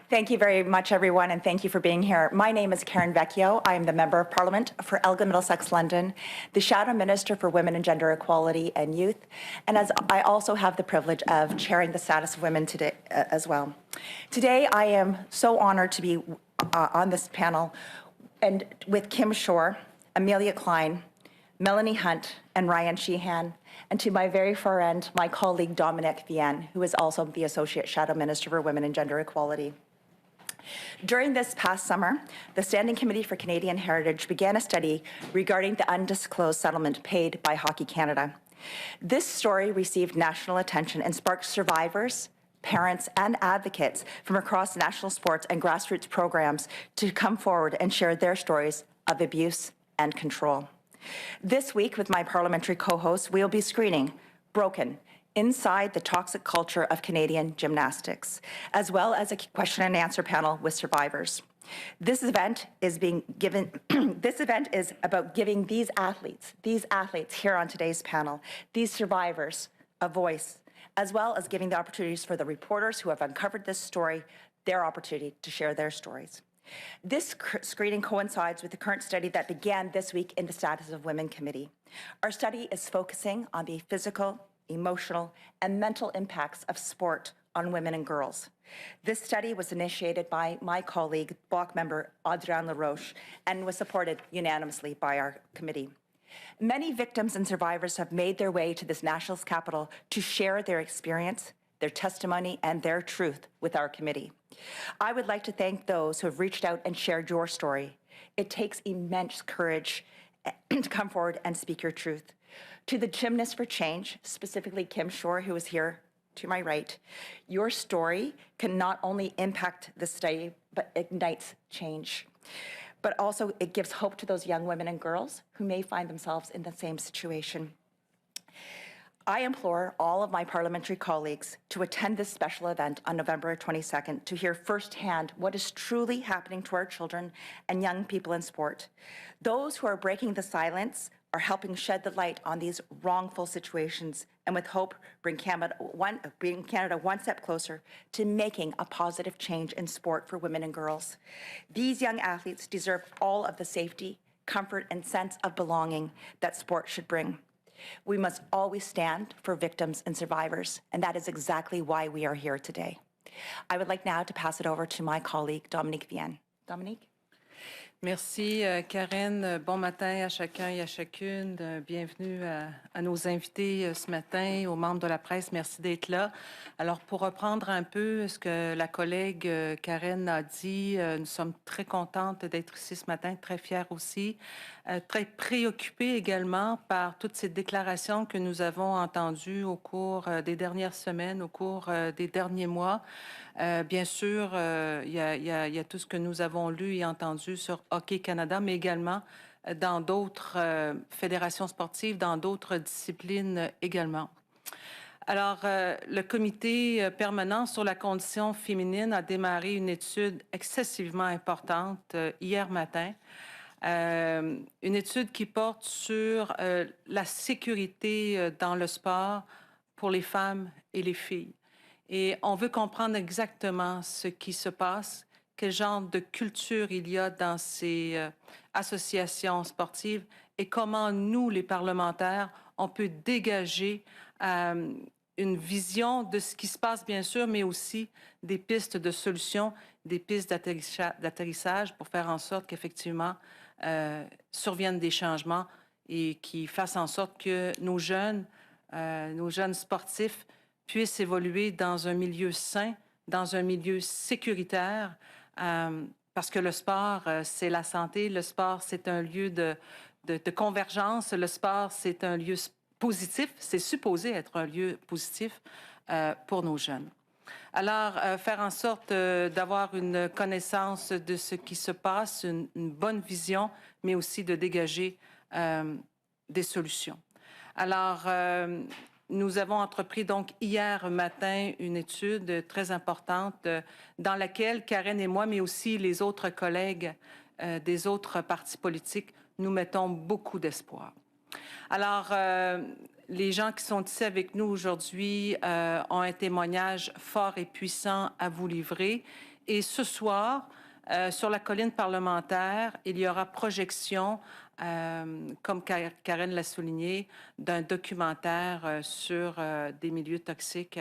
Thank you very much, everyone, and thank you for being here. My name is Karen Vecchio. I am the Member of Parliament for Elgin Middlesex London, the Shadow Minister for Women and Gender Equality and Youth, and as I also have the privilege of chairing the status of women today as well. Today, I am so honored to be on this panel and with Kim Shore, Amelia Cline, Melanie Hunt, and Ryan Sheehan, and to my very far end, my colleague Dominique Vien, who is also the Associate Shadow Minister for Women and Gender Equality. During this past summer, the Standing Committee for Canadian Heritage began a study regarding the undisclosed settlement paid by Hockey Canada. This story received national attention and sparked survivors, parents, and advocates from across national sports and grassroots programs to come forward and share their stories of abuse and control. This week, with my parliamentary co-hosts, we'll be screening Broken: Inside the Toxic Culture of Canadian Gymnastics, as well as a question and answer panel with survivors. This event is about giving these athletes here on today's panel, these survivors, a voice, as well as giving the opportunities for the reporters who have uncovered this story, their opportunity to share their stories. This screening coincides with the current study that began this week in the Status of Women Committee. Our study is focusing on the physical, emotional, and mental impacts of sport on women and girls. This study was initiated by my colleague, Bloc member Adrienne LaRoche, and was supported unanimously by our committee. Many victims and survivors have made their way to this national capital to share their experience, their testimony, and their truth with our committee. I would like to thank those who have reached out and shared your story. It takes immense courage to come forward and speak your truth. To the Gymnasts for Change, specifically Kim Shore, who is here to my right, your story can not only impact the study, but ignites change. But also it gives hope to those young women and girls who may find themselves in the same situation. I implore all of my parliamentary colleagues to attend this special event on November 22nd to hear firsthand what is truly happening to our children and young people in sport. Those who are breaking the silence are helping shed the light on these wrongful situations, and with hope bring Canada one step closer to making a positive change in sport for women and girls. These young athletes deserve all of the safety, comfort, and sense of belonging that sport should bring. We must always stand for victims and survivors, and that is exactly why we are here today. I would like now to pass it over to my colleague, Dominique Vien. Dominique? Merci, Karen. Bon matin à chacun et à chacune. Bienvenue à nos invités ce matin, aux membres de la presse. Merci d'être là. Alors, pour reprendre un peu ce que la collègue Karen a dit, nous sommes très contentes d'être ici ce matin, très fiers aussi, très préoccupés également par toutes ces déclarations que nous avons entendues au cours des dernières semaines, au cours des derniers mois. Bien sûr, il y a tout ce que nous avons lu et entendu sur Hockey Canada, mais également dans d'autres fédérations sportives, dans d'autres disciplines également. Alors, le comité permanent sur la condition féminine a démarré une étude excessivement importante hier matin. Une étude qui porte sur la sécurité dans le sport pour les femmes et les filles. Et on veut comprendre exactement ce qui se passe, quel genre de culture il y a dans ces associations sportives et comment nous, les parlementaires, on peut dégager une vision de ce qui se passe, bien sûr, mais aussi des pistes de solutions, des pistes d'atterrissage pour faire en sorte qu'effectivement surviennent des changements et qui fassent en sorte que nos jeunes sportifs puissent évoluer dans un milieu sain, dans un milieu sécuritaire, parce que le sport, c'est la santé, le sport, c'est un lieu de convergence, le sport, c'est un lieu positif, c'est supposé être un lieu positif pour nos jeunes. Alors, faire en sorte d'avoir une connaissance de ce qui se passe, une bonne vision, mais aussi de dégager des solutions. Alors, nous avons entrepris donc hier matin une étude très importante dans laquelle Karen et moi, mais aussi les autres collègues des autres partis politiques, nous mettons beaucoup d'espoir. Alors, les gens qui sont ici avec nous aujourd'hui ont un témoignage fort et puissant à vous livrer. Et ce soir, sur la colline parlementaire, il y aura projection, comme Karen l'a souligné, d'un documentaire sur des milieux toxiques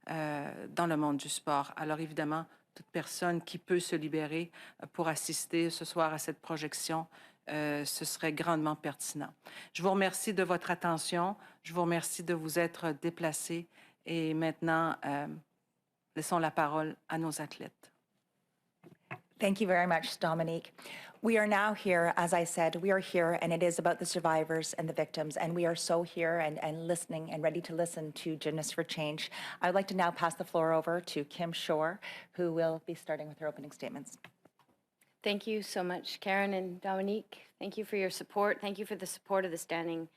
dans le monde du sport. Alors évidemment, toute personne qui peut se libérer pour assister ce soir à cette projection, ce serait grandement pertinent. Je vous remercie de votre attention. Je vous remercie de vous être déplacés. Et maintenant, laissons la parole à nos athlètes. Thank you very much, Dominique. We are now here, as I said, we are here, and it is about the survivors and the victims, and we are so here and listening and ready to listen to Gymnasts for Change. I would like to now pass the floor over to Kim Shore, who will be starting with her opening statements. Thank you so much, Karen and Dominique. Thank you for your support. Thank you for the support of the Standing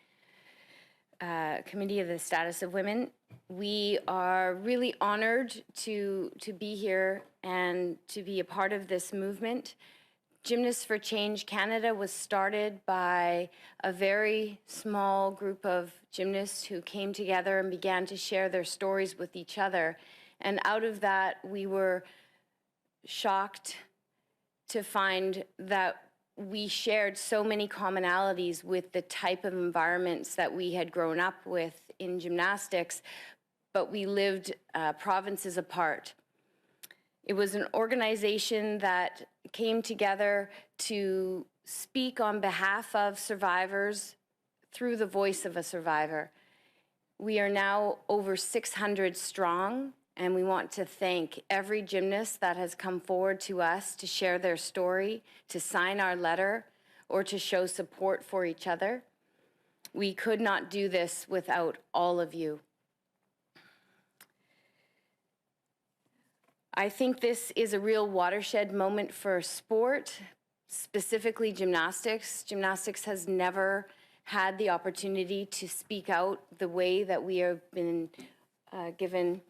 Committee of the Status of Women. We are really honored to be here and to be a part of this movement. Gymnasts for Change Canada was started by a very small group of gymnasts who came together and began to share their stories with each other. And out of that, we were shocked to find that we shared so many commonalities with the type of environments that we had grown up with in gymnastics, but we lived provinces apart. It was an organization that came together to speak on behalf of survivors through the voice of a survivor. We are now over 600 strong, and we want to thank every gymnast that has come forward to us to share their story, to sign our letter, or to show support for each other. We could not do this without all of you. I think this is a real watershed moment for sport, specifically gymnastics. Gymnastics has never had the opportunity to speak out the way that we have been given,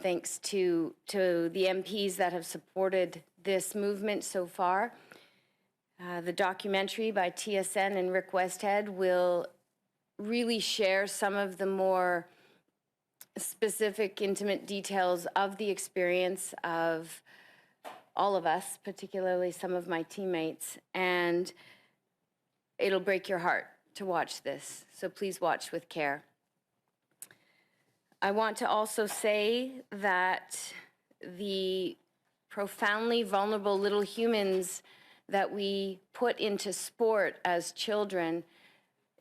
thanks to the MPs that have supported this movement so far. The documentary by TSN and Rick Westhead will really share some of the more specific, intimate details of the experience of all of us, particularly some of my teammates, and it'll break your heart to watch this, so please watch with care. I want to also say that the profoundly vulnerable little humans that we put into sport as children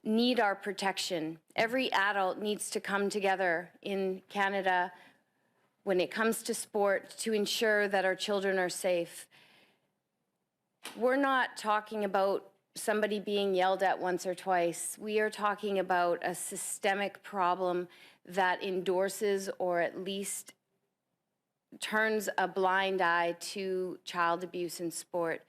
need our protection. Every adult needs to come together in Canada when it comes to sport to ensure that our children are safe. We're not talking about somebody being yelled at once or twice. We are talking about a systemic problem that endorses or at least turns a blind eye to child abuse in sport.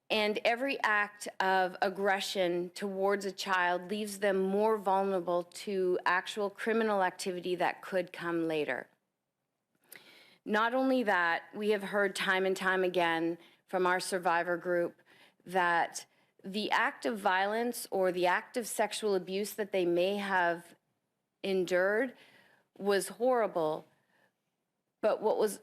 And every act of aggression towards a child leaves them more vulnerable to actual criminal activity that could come later. Not only that, we have heard time and time again from our survivor group that the act of violence or the act of sexual abuse that they may have endured was horrible, but what was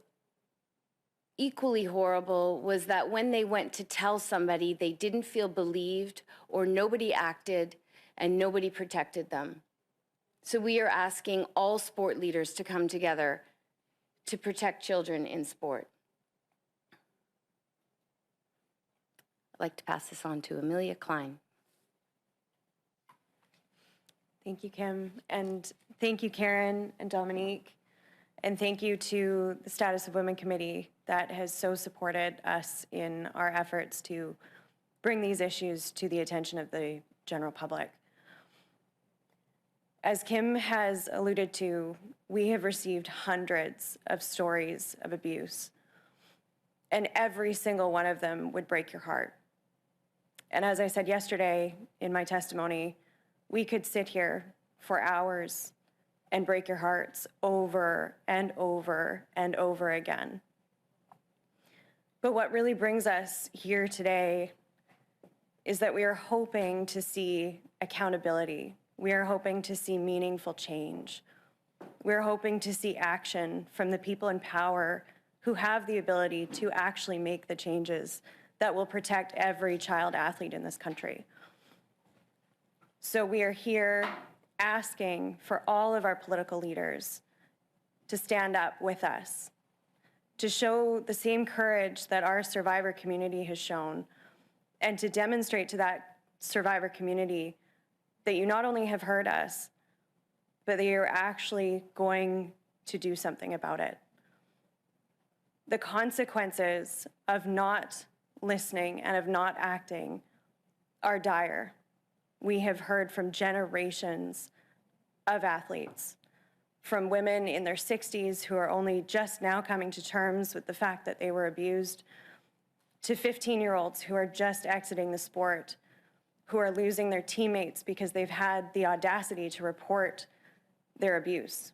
equally horrible was that when they went to tell somebody, they didn't feel believed or nobody acted and nobody protected them. So we are asking all sport leaders to come together to protect children in sport. I'd like to pass this on to Amelia Cline. Thank you, Kim, and thank you, Karen and Dominique, and thank you to the Status of Women Committee that has so supported us in our efforts to bring these issues to the attention of the general public. As Kim has alluded to, we have received hundreds of stories of abuse, and every single one of them would break your heart. And as I said yesterday in my testimony, we could sit here for hours and break your hearts over and over and over again. But what really brings us here today is that we are hoping to see accountability. We are hoping to see meaningful change. We're hoping to see action from the people in power who have the ability to actually make the changes that will protect every child athlete in this country. So we are here asking for all of our political leaders to stand up with us, to show the same courage that our survivor community has shown, and to demonstrate to that survivor community that you not only have heard us, but that you're actually going to do something about it. The consequences of not listening and of not acting are dire. We have heard from generations of athletes, from women in their 60s who are only just now coming to terms with the fact that they were abused, to 15-year-olds who are just exiting the sport, who are losing their teammates because they've had the audacity to report their abuse.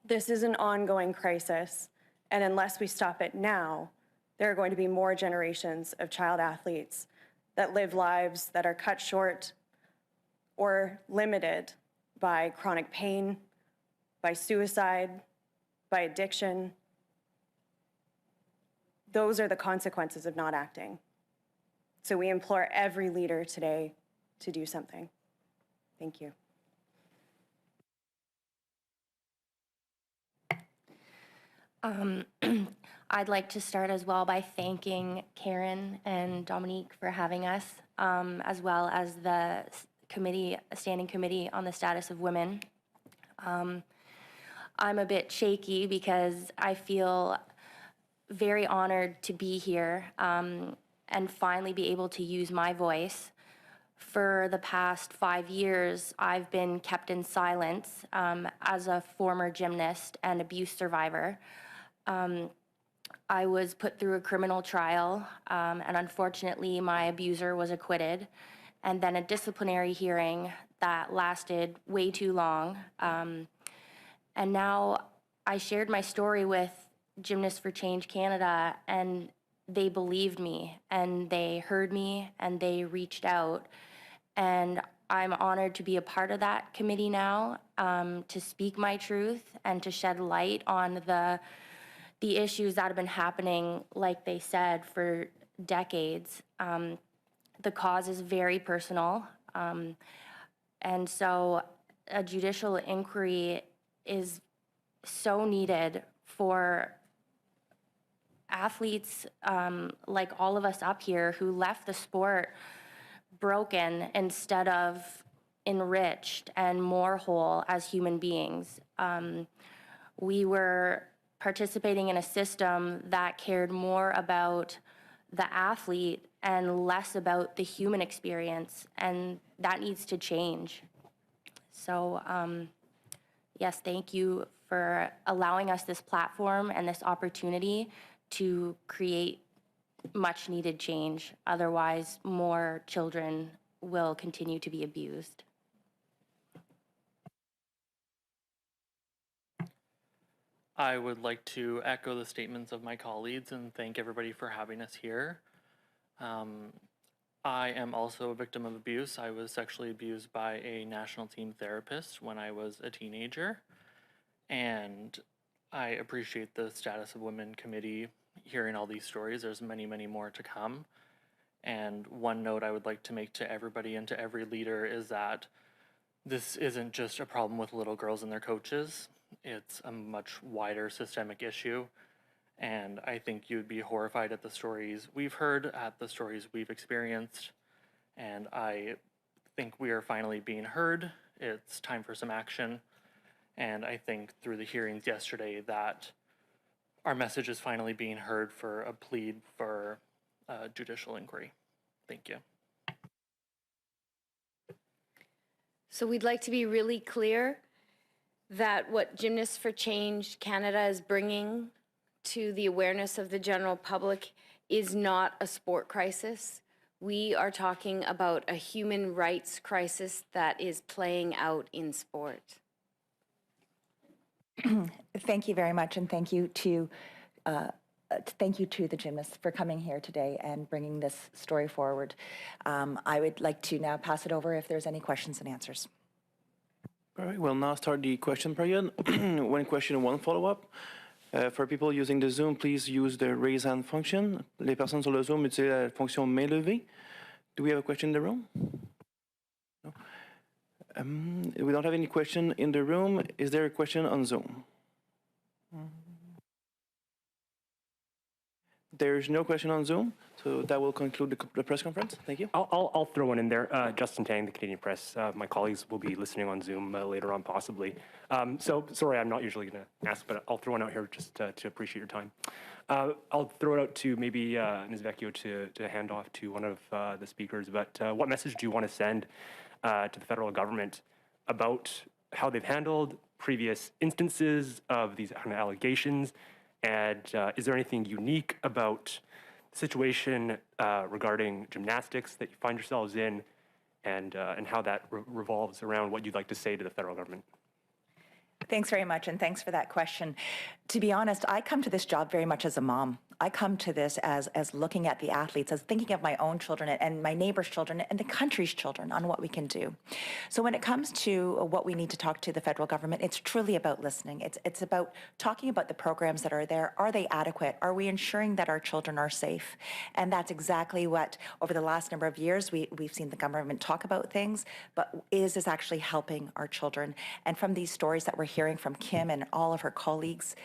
This is an ongoing crisis, and unless we stop it now, there are going to be more generations of child athletes that live lives that are cut short or limited by chronic pain, by suicide, by addiction. Those are the consequences of not acting. So we implore every leader today to do something. Thank you. I'd like to start as well by thanking Karen and Dominique for having us, as well as the standing committee on the status of women. I'm a bit shaky because I feel very honored to be here and finally be able to use my voice. For the past 5 years, I've been kept in silence as a former gymnast and abuse survivor. I was put through a criminal trial, and unfortunately, my abuser was acquitted, and then a disciplinary hearing that lasted way too long. And now I shared my story with Gymnasts for Change Canada, and they believed me, and they heard me, and they reached out. And I'm honored to be a part of that committee now, to speak my truth and to shed light on the issues that have been happening, like they said, for decades. The cause is very personal. And so a judicial inquiry is so needed for athletes like all of us up here who left the sport broken instead of enriched and more whole as human beings. We were participating in a system that cared more about the athlete and less about the human experience, and that needs to change. So yes, thank you for allowing us this platform and this opportunity to create much needed change. Otherwise, more children will continue to be abused. I would like to echo the statements of my colleagues and thank everybody for having us here. I am also a victim of abuse. I was sexually abused by a national team therapist when I was a teenager, and I appreciate the Status of Women Committee hearing all these stories. There's many, many more to come. And one note I would like to make to everybody and to every leader is that this isn't just a problem with little girls and their coaches. It's a much wider systemic issue. And I think you'd be horrified at the stories we've heard, at the stories we've experienced. And I think we are finally being heard. It's time for some action. And I think through the hearings yesterday that our message is finally being heard for a plea for judicial inquiry. Thank you. So we'd like to be really clear that what Gymnasts for Change Canada is bringing to the awareness of the general public is not a sport crisis. We are talking about a human rights crisis that is playing out in sport. Thank you very much, and thank you to thank you to the gymnasts for coming here today and bringing this story forward. I would like to now pass it over if there's any questions and answers. All right, we'll now start the question period. One question, one follow-up. For people using the Zoom, please use the raise hand function. Les personnes sur le Zoom utilisent la fonction main levée. Do we have a question in the room? No. We don't have any question in the room. Is there a question on Zoom? There's no question on Zoom, so that will conclude the press conference. Thank you. I'll throw one in there. Justin Tang, the Canadian Press. My colleagues will be listening on Zoom later on, possibly. So sorry, I'm not usually going to ask, but I'll throw one out here just to appreciate your time. I'll throw it out to maybe Ms. Vecchio to hand off to one of the speakers. But what message do you want to send to the federal government about how they've handled previous instances of these kind of allegations? And is there anything unique about the situation regarding gymnastics that you find yourselves in, and how that revolves around what you'd like to say to the federal government? Thanks very much, and thanks for that question. To be honest, I come to this job very much as a mom. I come to this as looking at the athletes, as thinking of my own children and my neighbors' children and the country's children on what we can do. So when it comes to what we need to talk to the federal government, it's truly about listening. It's about talking about the programs that are there. Are they adequate? Are we ensuring that our children are safe? And that's exactly what, over the last number of years, we've seen the government talk about things, but is this actually helping our children? And from these stories that we're hearing from Kim and all of her colleagues,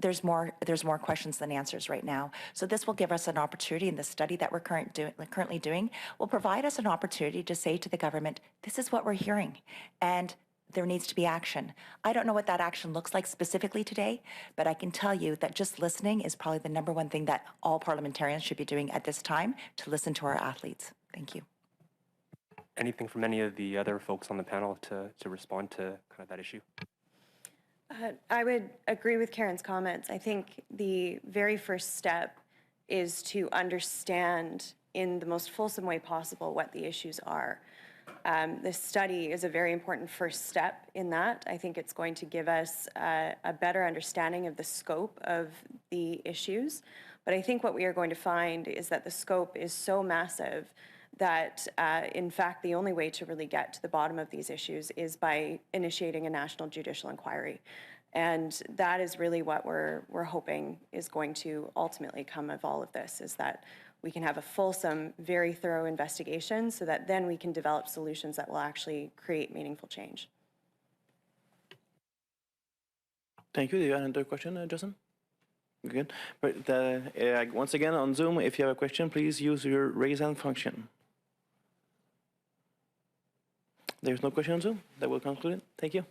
there's more questions than answers right now. So this will give us an opportunity, and the study that we're currently doing will provide us an opportunity to say to the government, this is what we're hearing, and there needs to be action. I don't know what that action looks like specifically today, but I can tell you that just listening is probably the number one thing that all parliamentarians should be doing at this time, to listen to our athletes. Thank you. Anything from any of the other folks on the panel to respond to kind of that issue? I would agree with Karen's comments. I think the very first step is to understand in the most fulsome way possible what the issues are. This study is a very important first step in that. I think it's going to give us a better understanding of the scope of the issues. But I think what we are going to find is that the scope is so massive that, in fact, the only way to really get to the bottom of these issues is by initiating a national judicial inquiry. And that is really what we're hoping is going to ultimately come of all of this, is that we can have a fulsome, very thorough investigation so that then we can develop solutions that will actually create meaningful change. Thank you. Do you have another question, Justin? Good. But once again, on Zoom, if you have a question, please use your raise hand function. There's no question on Zoom. That will conclude it. Thank you.